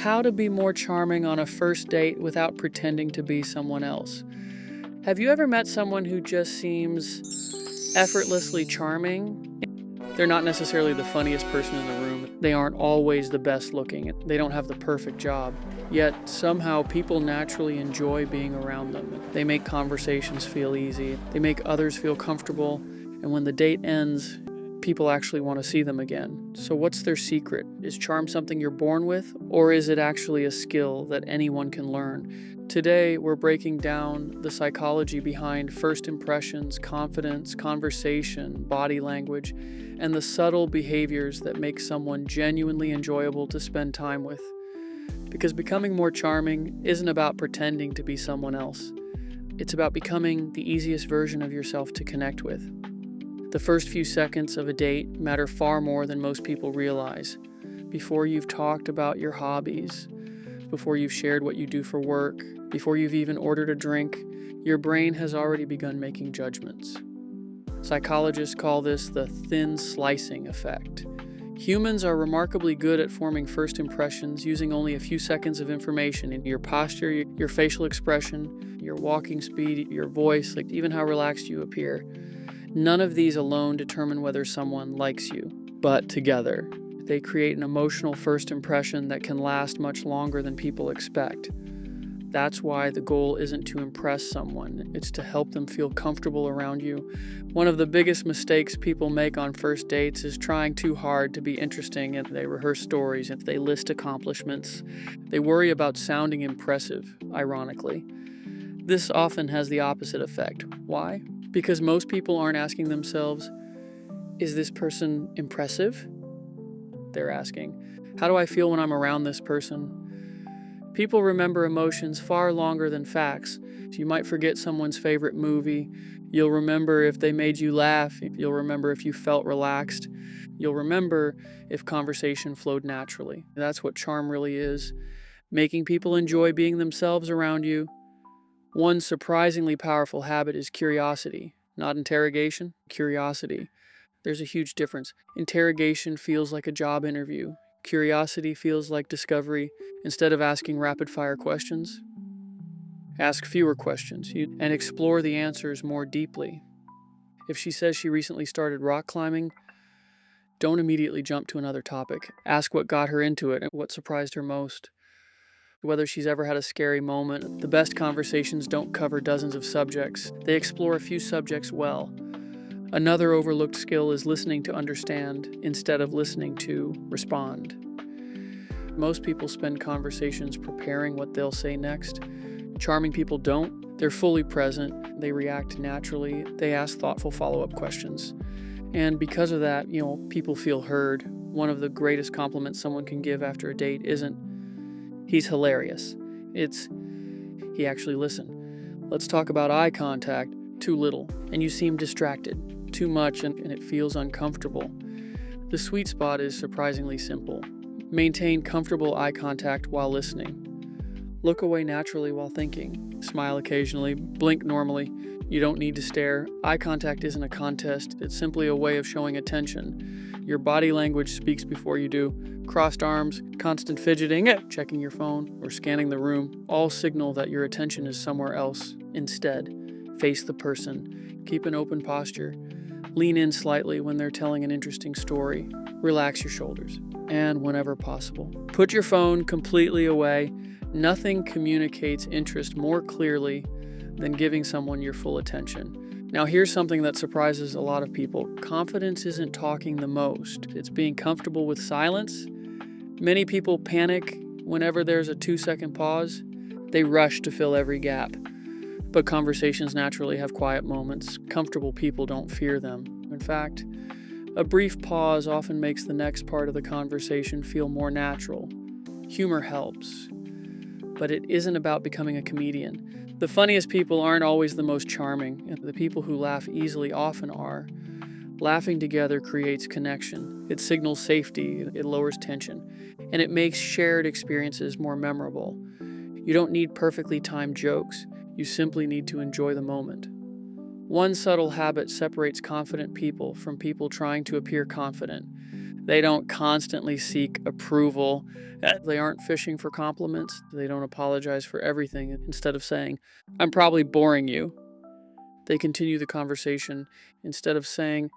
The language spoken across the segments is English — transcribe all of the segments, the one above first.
how to be more charming on a first date without pretending to be someone else. Have you ever met someone who just seems effortlessly charming? They're not necessarily the funniest person in the room. They aren't always the best looking. They don't have the perfect job. Yet somehow people naturally enjoy being around them. They make conversations feel easy. They make others feel comfortable. And when the date ends, people actually want to see them again. So what's their secret? Is charm something you're born with, or is it actually a skill that anyone can learn? Today, we're breaking down the psychology behind first impressions, confidence, conversation, body language, and the subtle behaviors that make someone genuinely enjoyable to spend time with. Because becoming more charming isn't about pretending to be someone else. It's about becoming the easiest version of yourself to connect with. The first few seconds of a date matter far more than most people realize. Before you've talked about your hobbies, before you've shared what you do for work, before you've even ordered a drink, your brain has already begun making judgments. Psychologists call this the thin slicing effect. Humans are remarkably good at forming first impressions using only a few seconds of information in your posture, your facial expression, your walking speed, your voice, like even how relaxed you appear. None of these alone determine whether someone likes you, but together, they create an emotional first impression that can last much longer than people expect. That's why the goal isn't to impress someone, it's to help them feel comfortable around you. One of the biggest mistakes people make on first dates is trying too hard to be interesting, and they rehearse stories, and they list accomplishments. They worry about sounding impressive, ironically. This often has the opposite effect. Why? Because most people aren't asking themselves, is this person impressive? They're asking, how do I feel when I'm around this person? People remember emotions far longer than facts. So you might forget someone's favorite movie. You'll remember if they made you laugh. You'll remember if you felt relaxed. You'll remember if conversation flowed naturally. That's what charm really is. Making people enjoy being themselves around you. One surprisingly powerful habit is curiosity, not interrogation, curiosity. There's a huge difference. Interrogation feels like a job interview. Curiosity feels like discovery. Instead of asking rapid-fire questions, ask fewer questions and explore the answers more deeply. If she says she recently started rock climbing, don't immediately jump to another topic. Ask what got her into it and what surprised her most. Whether she's ever had a scary moment. The best conversations don't cover dozens of subjects. They explore a few subjects well. Another overlooked skill is listening to understand instead of listening to respond. Most people spend conversations preparing what they'll say next. Charming people don't. They're fully present. They react naturally. They ask thoughtful follow-up questions. And because of that, people feel heard. One of the greatest compliments someone can give after a date isn't, he's hilarious. It's, he actually listened. Let's talk about eye contact. Too little, and you seem distracted. Too much, and it feels uncomfortable. The sweet spot is surprisingly simple. Maintain comfortable eye contact while listening. Look away naturally while thinking. Smile occasionally. Blink normally. You don't need to stare. Eye contact isn't a contest. It's simply a way of showing attention. Your body language speaks before you do. Crossed arms, constant fidgeting, checking your phone, or scanning the room all signal that your attention is somewhere else. Instead, face the person. Keep an open posture. Lean in slightly when they're telling an interesting story. Relax your shoulders. And whenever possible, put your phone completely away. Nothing communicates interest more clearly than giving someone your full attention. Now here's something that surprises a lot of people. Confidence isn't talking the most. It's being comfortable with silence. Many people panic whenever there's a 2-second pause. They rush to fill every gap. But conversations naturally have quiet moments. Comfortable people don't fear them. In fact, a brief pause often makes the next part of the conversation feel more natural. Humor helps, but it isn't about becoming a comedian. The funniest people aren't always the most charming, and the people who laugh easily often are. Laughing together creates connection. It signals safety, it lowers tension, and it makes shared experiences more memorable. You don't need perfectly timed jokes. You simply need to enjoy the moment. One subtle habit separates confident people from people trying to appear confident. They don't constantly seek approval. They aren't fishing for compliments. They don't apologize for everything. Instead of saying, "I'm probably boring you," they continue the conversation. Instead of saying,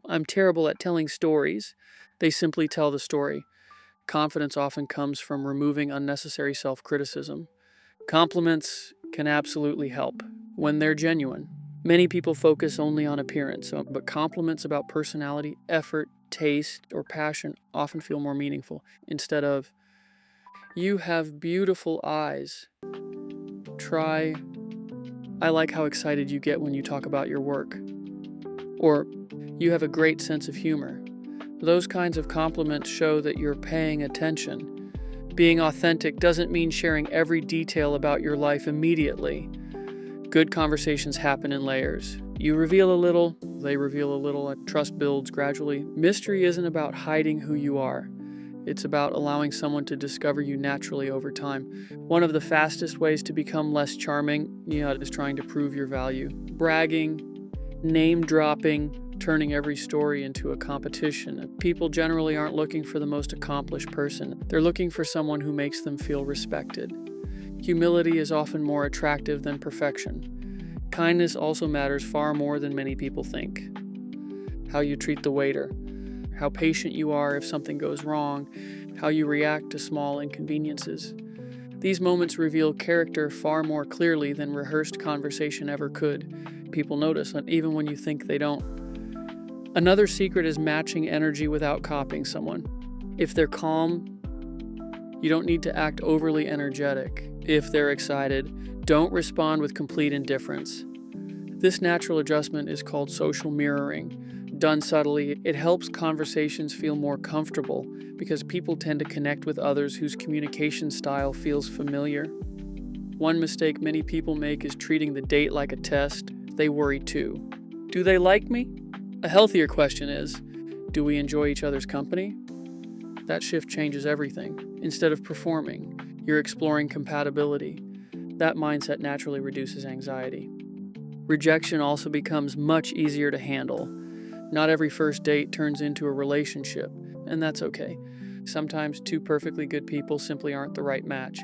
"I'm terrible at telling stories," they simply tell the story. Confidence often comes from removing unnecessary self-criticism. Compliments can absolutely help when they're genuine. Many people focus only on appearance, but compliments about personality, effort, taste, or passion often feel more meaningful. Instead of, "You have beautiful eyes," try, "I like how excited you get when you talk about your work," or "You have a great sense of humor." Those kinds of compliments show that you're paying attention. Being authentic doesn't mean sharing every detail about your life immediately. Good conversations happen in layers. You reveal a little, they reveal a little, and trust builds gradually. Mystery isn't about hiding who you are. It's about allowing someone to discover you naturally over time. One of the fastest ways to become less charming, is trying to prove your value. Bragging, name dropping, turning every story into a competition. People generally aren't looking for the most accomplished person. They're looking for someone who makes them feel respected. Humility is often more attractive than perfection. Kindness also matters far more than many people think. How you treat the waiter, how patient you are if something goes wrong, how you react to small inconveniences. These moments reveal character far more clearly than rehearsed conversation ever could. People notice, even when you think they don't. Another secret is matching energy without copying someone. If they're calm, you don't need to act overly energetic. If they're excited, don't respond with complete indifference. This natural adjustment is called social mirroring. Done subtly, it helps conversations feel more comfortable because people tend to connect with others whose communication style feels familiar. One mistake many people make is treating the date like a test. They worry too. Do they like me? A healthier question is, do we enjoy each other's company? That shift changes everything. Instead of performing, you're exploring compatibility. That mindset naturally reduces anxiety. Rejection also becomes much easier to handle. Not every first date turns into a relationship, and that's okay. Sometimes two perfectly good people simply aren't the right match.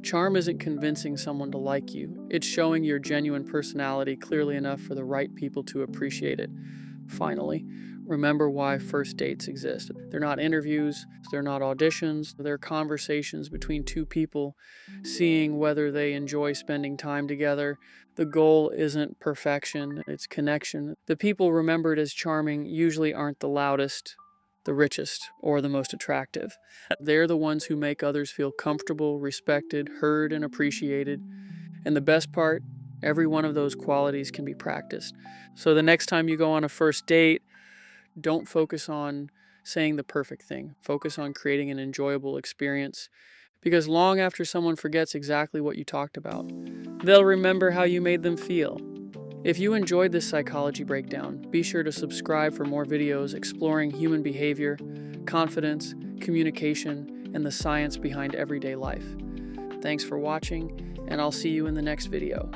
Charm isn't convincing someone to like you. It's showing your genuine personality clearly enough for the right people to appreciate it. Finally, remember why first dates exist. They're not interviews, they're not auditions, they're conversations between two people, seeing whether they enjoy spending time together. The goal isn't perfection, it's connection. The people remembered as charming usually aren't the loudest, the richest, or the most attractive. They're the ones who make others feel comfortable, respected, heard, and appreciated. And the best part, every one of those qualities can be practiced. So the next time you go on a first date, don't focus on saying the perfect thing. Focus on creating an enjoyable experience. Because long after someone forgets exactly what you talked about, they'll remember how you made them feel. If you enjoyed this psychology breakdown, be sure to subscribe for more videos exploring human behavior, confidence, communication, and the science behind everyday life. Thanks for watching, and I'll see you in the next video.